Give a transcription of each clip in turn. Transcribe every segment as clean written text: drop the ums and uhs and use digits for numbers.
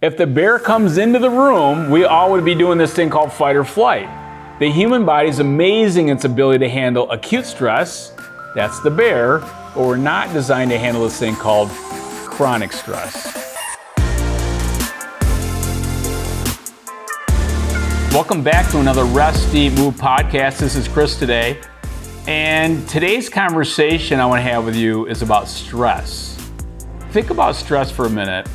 If the bear comes into the room, we all would be doing this thing called fight or flight. The human body is amazing in its ability to handle acute stress, that's the bear, but we're not designed to handle this thing called chronic stress. Welcome back to another Rest, Eat, Move podcast. This is Chris today. And today's conversation I want to have with you is about stress. Think about stress for a minute.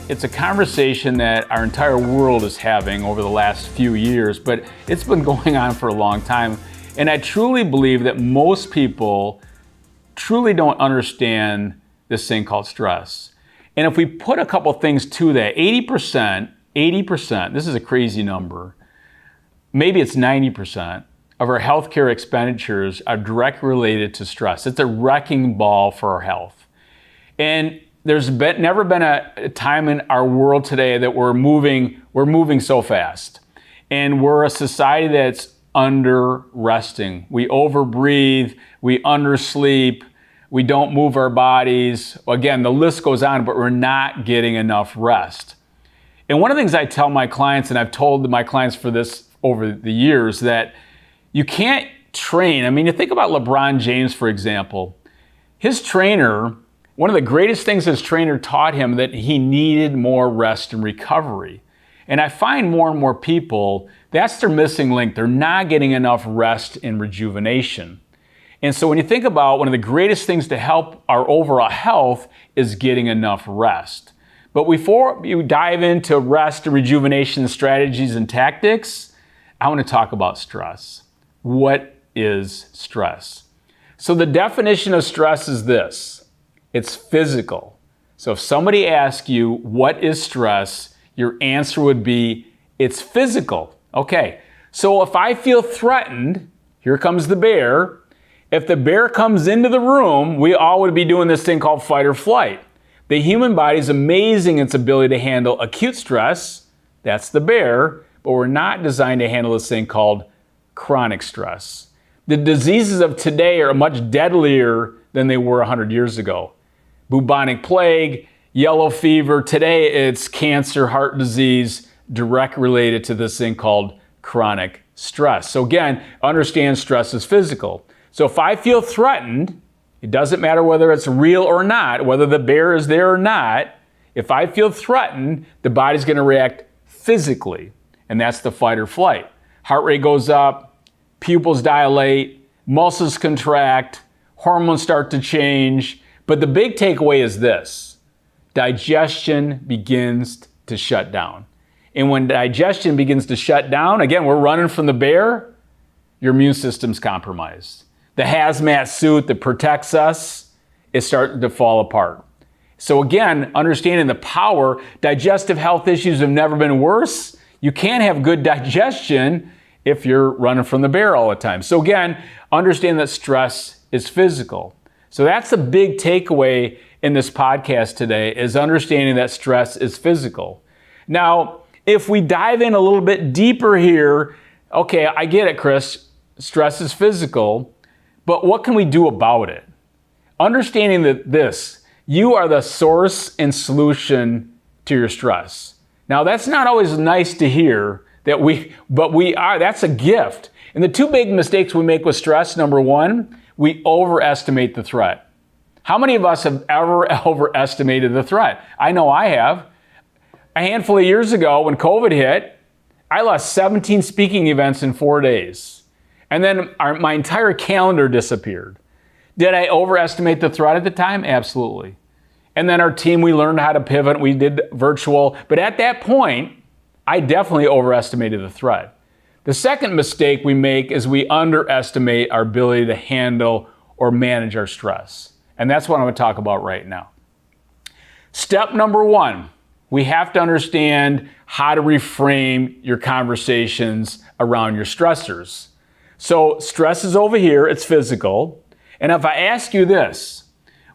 It's a conversation that our entire world is having over the last few years, but it's been going on for a long time. And I truly believe that most people truly don't understand this thing called stress. And if we put a couple things to that, 80%, this is a crazy number, maybe it's 90% of our healthcare expenditures are directly related to stress. It's a wrecking ball for our health. And there's never been a time in our world today that we're moving so fast. And we're a society that's under resting. We overbreathe, we undersleep, we don't move our bodies. Again, the list goes on, but we're not getting enough rest. And one of the things I tell my clients, and I've told my clients for this over the years, that you can't train. I mean, you think about LeBron James, for example. His trainer, one of the greatest things his trainer taught him, that he needed more rest and recovery. And I find more and more people, that's their missing link. They're not getting enough rest and rejuvenation. And so when you think about one of the greatest things to help our overall health is getting enough rest. But before you dive into rest and rejuvenation strategies and tactics, I want to talk about stress. What is stress? So the definition of stress is this. It's physical. So if somebody asks you, what is stress? Your answer would be, it's physical. Okay, so if I feel threatened, here comes the bear. If the bear comes into the room, we all would be doing this thing called fight or flight. The human body is amazing in its ability to handle acute stress, that's the bear, but we're not designed to handle this thing called chronic stress. The diseases of today are much deadlier than they were 100 years ago. Bubonic plague, yellow fever. Today it's cancer, heart disease, direct related to this thing called chronic stress. So again, understand stress is physical. So if I feel threatened, it doesn't matter whether it's real or not, whether the bear is there or not. If I feel threatened, the body's going to react physically, and that's the fight or flight. Heart rate goes up, pupils dilate, muscles contract, hormones start to change. But the big takeaway is this: digestion begins to shut down. And when digestion begins to shut down, again, we're running from the bear, your immune system's compromised. The hazmat suit that protects us is starting to fall apart. So again, understanding the power, digestive health issues have never been worse. You can't have good digestion if you're running from the bear all the time. So again, understand that stress is physical. So that's the big takeaway in this podcast today, is understanding that stress is physical. Now, if we dive in a little bit deeper here, okay, I get it, Chris, stress is physical, but what can we do about it? Understanding that you are the source and solution to your stress. Now, that's not always nice to hear, but we are, that's a gift. And the two big mistakes we make with stress, number one, we overestimate the threat. How many of us have ever overestimated the threat? I know I have. A handful of years ago when COVID hit, I lost 17 speaking events in 4 days. And then my entire calendar disappeared. Did I overestimate the threat at the time? Absolutely. And then our team, we learned how to pivot. We did virtual. But at that point, I definitely overestimated the threat. The second mistake we make is we underestimate our ability to handle or manage our stress. And that's what I'm going to talk about right now. Step number one, we have to understand how to reframe your conversations around your stressors. So stress is over here, it's physical. And if I ask you this,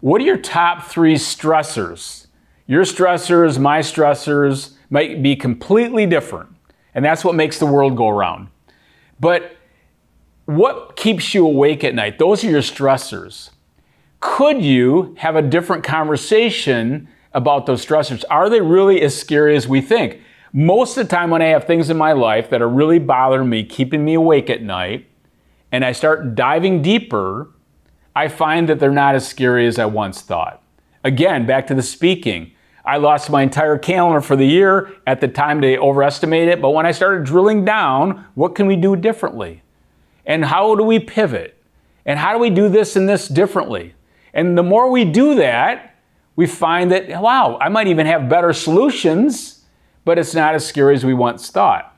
what are your top 3 stressors? Your stressors, my stressors might be completely different. And that's what makes the world go around. But what keeps you awake at night? Those are your stressors. Could you have a different conversation about those stressors. Are they really as scary as we think? Most of the time when I have things in my life that are really bothering me, keeping me awake at night, and I start diving deeper, I find that they're not as scary as I once thought. Again, back to the speaking. I lost my entire calendar for the year. At the time, they overestimated it. But when I started drilling down, what can we do differently? And how do we pivot? And how do we do this and this differently? And the more we do that, we find that, wow, I might even have better solutions, but it's not as scary as we once thought.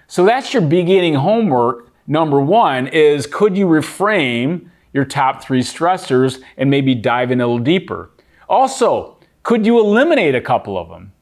So that's your beginning homework. Number one is, could you reframe your top 3 stressors and maybe dive in a little deeper? Also, could you eliminate a couple of them?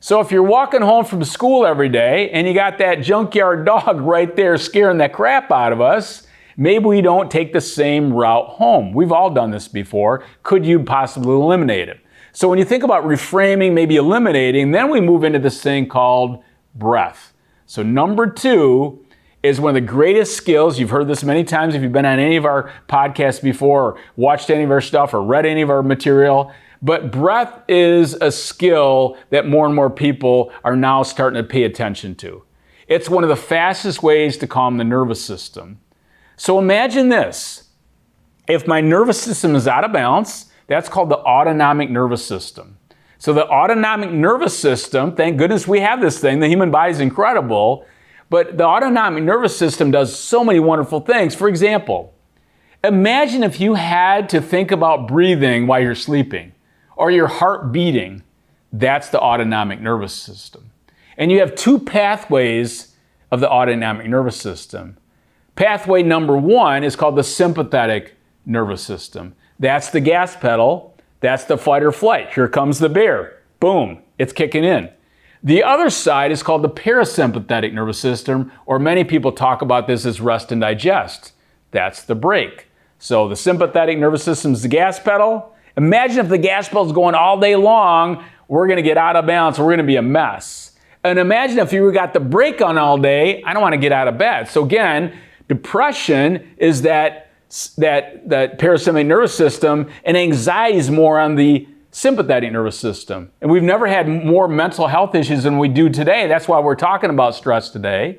So if you're walking home from school every day and you got that junkyard dog right there scaring the crap out of us, maybe we don't take the same route home. We've all done this before. Could you possibly eliminate it? So when you think about reframing, maybe eliminating, then we move into this thing called breath. So number 2 is one of the greatest skills. You've heard this many times if you've been on any of our podcasts before, or watched any of our stuff, or read any of our material. But breath is a skill that more and more people are now starting to pay attention to. It's one of the fastest ways to calm the nervous system. So imagine this. If my nervous system is out of balance, that's called the autonomic nervous system. So the autonomic nervous system, thank goodness we have this thing. The human body is incredible. But the autonomic nervous system does so many wonderful things. For example, imagine if you had to think about breathing while you're sleeping, or your heart beating. That's the autonomic nervous system. And you have 2 pathways of the autonomic nervous system. Pathway number 1 is called the sympathetic nervous system. That's the gas pedal. That's the fight or flight. Here comes the bear. Boom, it's kicking in. The other side is called the parasympathetic nervous system, or many people talk about this as rest and digest. That's the brake. So the sympathetic nervous system is the gas pedal. Imagine if the gas pedal is going all day long, we're going to get out of balance, we're going to be a mess. And imagine if you got the brake on all day, I don't want to get out of bed. So again, depression is that parasympathetic nervous system, and anxiety is more on the sympathetic nervous system. And we've never had more mental health issues than we do today. That's why we're talking about stress today.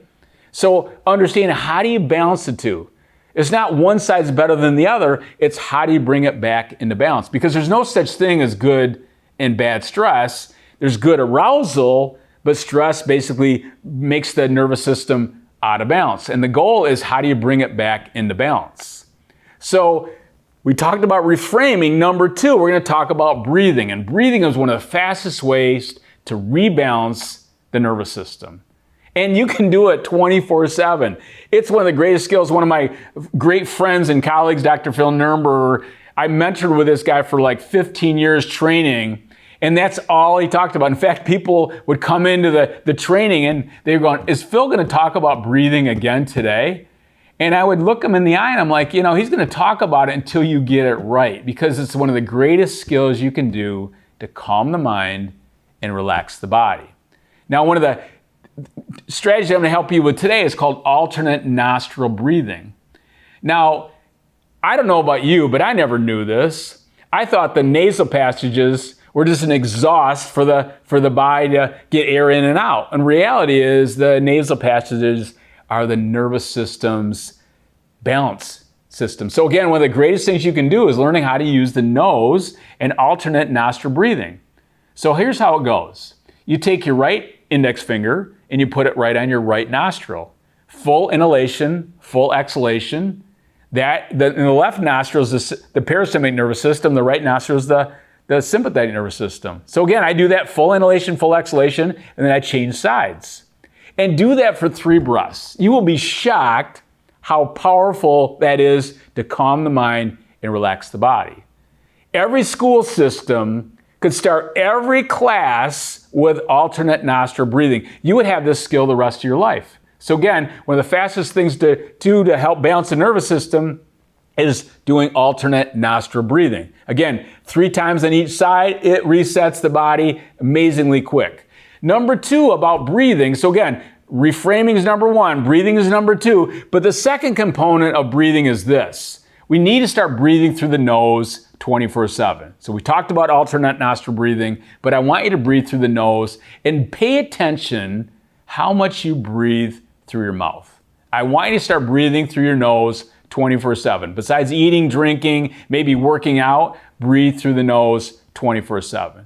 So understand, how do you balance the two? It's not one side's better than the other. It's how do you bring it back into balance? Because there's no such thing as good and bad stress. There's good arousal, but stress basically makes the nervous system out of balance. And the goal is, how do you bring it back into balance? So we talked about reframing. Number 2, we're going to talk about breathing. And breathing is one of the fastest ways to rebalance the nervous system. And you can do it 24/7. It's one of the greatest skills. One of my great friends and colleagues, Dr. Phil Nurnberger, I mentored with this guy for like 15 years training. And that's all he talked about. In fact, people would come into the training and they were going, is Phil going to talk about breathing again today? And I would look him in the eye and I'm like, he's going to talk about it until you get it right, because it's one of the greatest skills you can do to calm the mind and relax the body. Now, one of the strategies I'm going to help you with today is called alternate nostril breathing. Now, I don't know about you, but I never knew this. I thought the nasal passages were just an exhaust for the body to get air in and out. And reality is the nasal passages are the nervous system's balance system. So again, one of the greatest things you can do is learning how to use the nose and alternate nostril breathing. So here's how it goes. You take your right index finger and you put it right on your right nostril. Full inhalation, full exhalation. In the left nostril is the parasympathetic nervous system. The right nostril is the sympathetic nervous system. So again, I do that full inhalation, full exhalation, and then I change sides. And do that for 3 breaths. You will be shocked how powerful that is to calm the mind and relax the body. Every school system could start every class with alternate nostril breathing. You would have this skill the rest of your life. So again, one of the fastest things to do to help balance the nervous system is doing alternate nostril breathing. Again, 3 times on each side, it resets the body amazingly quick. Number 2 about breathing. So again, reframing is number 1, breathing is number 2, but the second component of breathing is this. we need to start breathing through the nose 24/7. So we talked about alternate nostril breathing, but I want you to breathe through the nose and pay attention how much you breathe through your mouth. I want you to start breathing through your nose 24/7. Besides eating, drinking, maybe working out, breathe through the nose 24/7.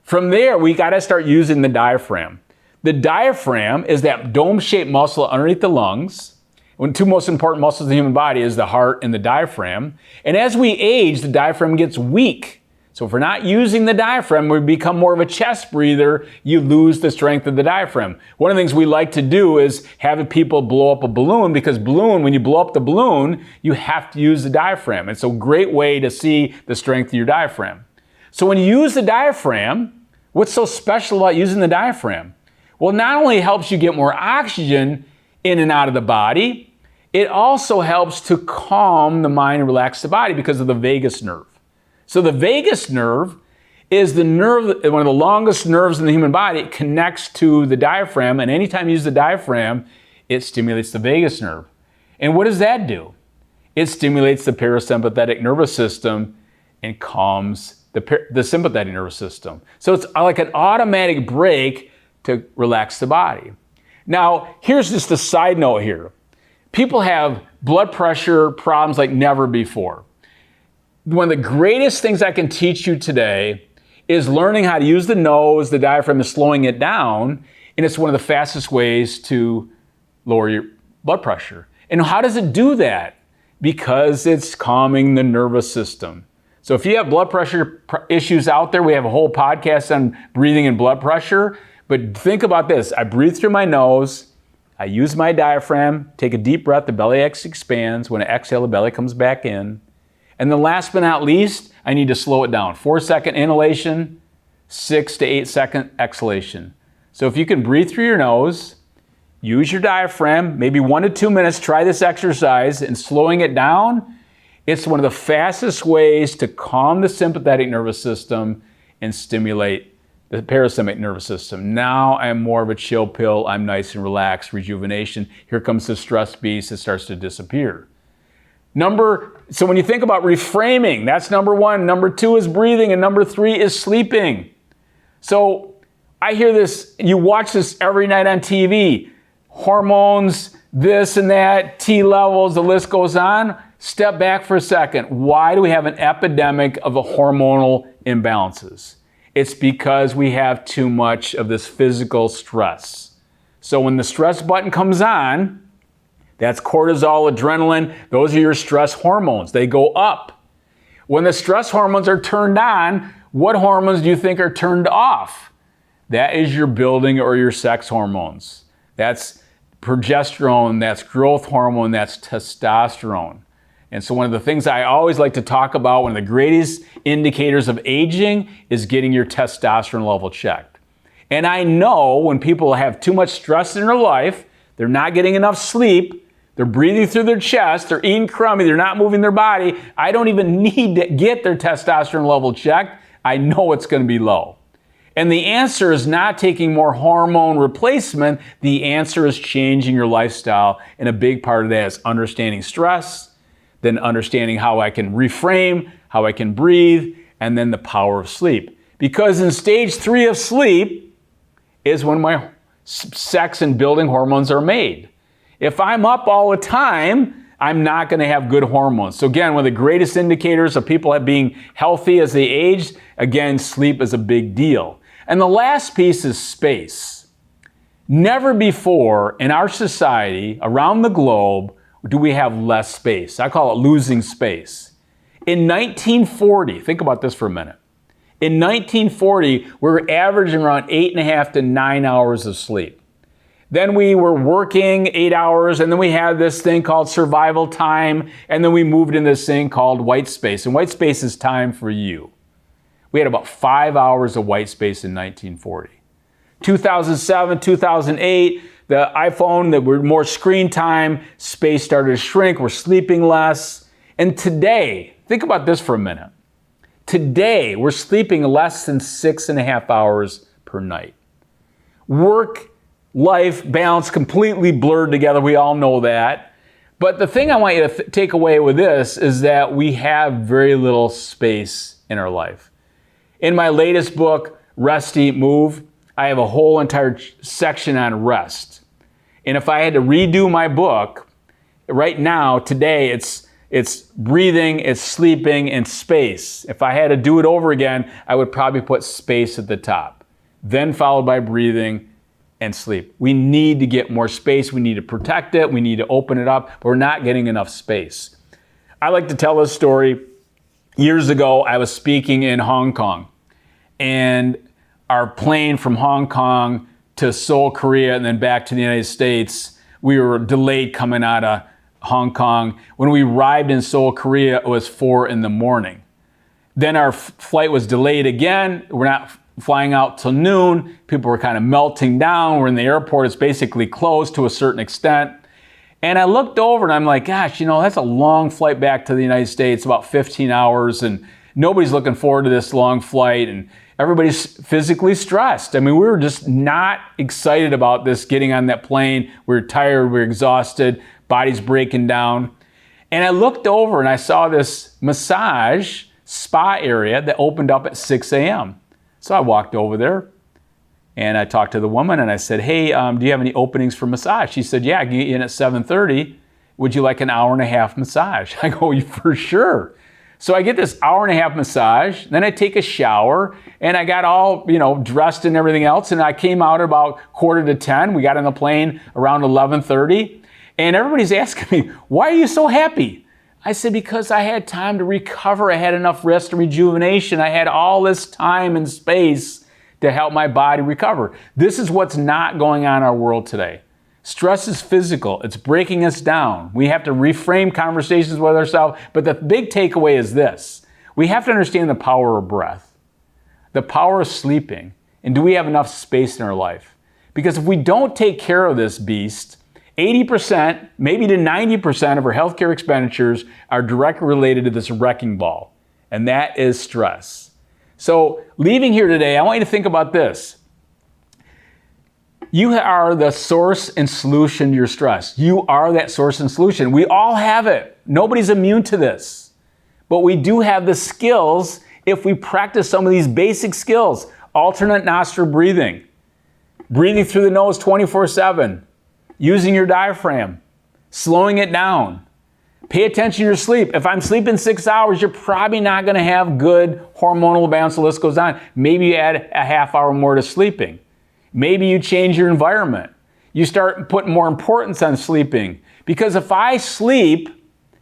From there, we got to start using the diaphragm. The diaphragm is that dome-shaped muscle underneath the lungs. One of the two most important muscles in the human body is the heart and the diaphragm. And as we age, the diaphragm gets weak. So if we're not using the diaphragm, we become more of a chest breather, you lose the strength of the diaphragm. One of the things we like to do is have people blow up a balloon, because when you blow up the balloon, you have to use the diaphragm. It's a great way to see the strength of your diaphragm. So when you use the diaphragm, what's so special about using the diaphragm? Well, not only helps you get more oxygen in and out of the body, it also helps to calm the mind and relax the body because of the vagus nerve. So the vagus nerve is the nerve, one of the longest nerves in the human body. It connects to the diaphragm, and anytime you use the diaphragm, it stimulates the vagus nerve. And what does that do? It stimulates the parasympathetic nervous system and calms the sympathetic nervous system. So it's like an automatic brake to relax the body. Now, here's just a side note here. People have blood pressure problems like never before. One of the greatest things I can teach you today is learning how to use the nose, the diaphragm, and slowing it down. And it's one of the fastest ways to lower your blood pressure. And how does it do that? Because it's calming the nervous system. So if you have blood pressure issues out there, we have a whole podcast on breathing and blood pressure. But think about this. I breathe through my nose. I use my diaphragm, take a deep breath, the belly expands. When I exhale, the belly comes back in. And then last but not least, I need to slow it down. 4-second inhalation, 6 to 8-second exhalation. So if you can breathe through your nose, use your diaphragm, maybe 1 to 2 minutes, try this exercise, and slowing it down, it's one of the fastest ways to calm the sympathetic nervous system and stimulate the parasympathetic nervous system. Now I'm more of a chill pill. I'm nice and relaxed, rejuvenation. Here comes the stress beast. It starts to disappear. So when you think about reframing, that's number 1. Number 2 is breathing, and number 3 is sleeping. So I hear this, you watch this every night on TV. Hormones, this and that, T levels, the list goes on. Step back for a second. Why do we have an epidemic of hormonal imbalances? It's because we have too much of this physical stress. So when the stress button comes on, that's cortisol, adrenaline, those are your stress hormones. They go up. When the stress hormones are turned on, what hormones do you think are turned off? That is your building or your sex hormones. That's progesterone, that's growth hormone, that's testosterone. And so one of the things I always like to talk about, one of the greatest indicators of aging is getting your testosterone level checked. And I know when people have too much stress in their life, they're not getting enough sleep, they're breathing through their chest, they're eating crummy, they're not moving their body. I don't even need to get their testosterone level checked. I know it's going to be low. And the answer is not taking more hormone replacement. The answer is changing your lifestyle. And a big part of that is understanding stress, then understanding how I can reframe, how I can breathe, and then the power of sleep. Because in stage 3 of sleep is when my sex and building hormones are made. If I'm up all the time, I'm not going to have good hormones. So again, one of the greatest indicators of people being healthy as they age, again, sleep is a big deal. And the last piece is space. Never before in our society, around the globe, do we have less space. I call it losing space. In 1940, think about this for a minute. In 1940, we were averaging around 8.5 to 9 hours of sleep. Then we were working 8 hours, and then we had this thing called survival time, and then we moved into this thing called white space. And white space is time for you. We had about 5 hours of white space in 1940. 2007, 2008, the iPhone, that were more screen time, space started to shrink, we're sleeping less. And today, think about this for a minute. Today, we're sleeping less than 6.5 hours per night. Work-life balance completely blurred together, we all know that. But the thing I want you to take away with this is that we have very little space in our life. In my latest book, Rest, Eat, Move, I have a whole entire section on rest. And if I had to redo my book, right now, today, it's breathing, it's sleeping, and space. If I had to do it over again, I would probably put space at the top, then followed by breathing and sleep. We need to get more space. We need to protect it. We need to open it up. But we're not getting enough space. I like to tell this story. Years ago, I was speaking in Hong Kong, and our plane from Hong Kong to Seoul, Korea, and then back to the United States, we were delayed coming out of Hong Kong. When we arrived in Seoul, Korea, it was 4 a.m. Then our flight was delayed again. We're not flying out till noon. People were kind of melting down. We're in the airport. It's basically closed to a certain extent. And I looked over and I'm like, gosh, that's a long flight back to the United States, about 15 hours. And nobody's looking forward to this long flight. And everybody's physically stressed. I mean, we were just not excited about this getting on that plane. We were tired. We were exhausted. Body's breaking down. And I looked over and I saw this massage spa area that opened up at 6 a.m. So I walked over there and I talked to the woman and I said, hey, do you have any openings for massage? She said, yeah, I can get you in at 7:30. Would you like an hour and a half massage? I go, for sure. So I get this hour and a half massage, then I take a shower, and I got all, dressed and everything else, and I came out about 9:45. We got on the plane around 11:30, and everybody's asking me, why are you so happy? I said, because I had time to recover. I had enough rest and rejuvenation. I had all this time and space to help my body recover. This is what's not going on in our world today. Stress is physical. It's breaking us down. We have to reframe conversations with ourselves. But the big takeaway is this. We have to understand the power of breath, the power of sleeping, and do we have enough space in our life? Because if we don't take care of this beast, 80%, maybe to 90% of our healthcare expenditures are directly related to this wrecking ball, and that is stress. So leaving here today, I want you to think about this. You are the source and solution to your stress. You are that source and solution. We all have it. Nobody's immune to this. But we do have the skills if we practice some of these basic skills. Alternate nostril breathing. Breathing through the nose 24/7. Using your diaphragm. Slowing it down. Pay attention to your sleep. If I'm sleeping 6 hours, you're probably not going to have good hormonal balance. The list goes on. Maybe you add a half hour more to sleeping. Maybe you change your environment. You start putting more importance on sleeping. Because if I sleep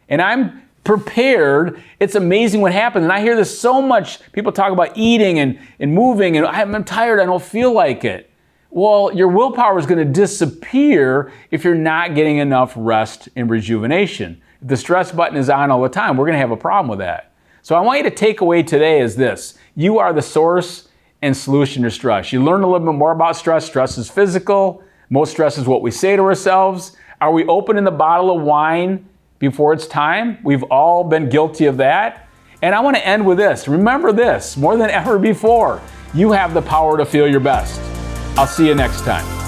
and I'm prepared, it's amazing what happens. And I hear this so much. People talk about eating and moving, and I'm tired, I don't feel like it. Well, your willpower is going to disappear if you're not getting enough rest and rejuvenation. If the stress button is on all the time, we're going to have a problem with that. So I want you to take away today is this. You are the source and solution to stress. You learn a little bit more about stress. Stress is physical. Most stress is what we say to ourselves. Are we opening the bottle of wine before it's time? We've all been guilty of that. And I want to end with this. Remember this, more than ever before, you have the power to feel your best. I'll see you next time.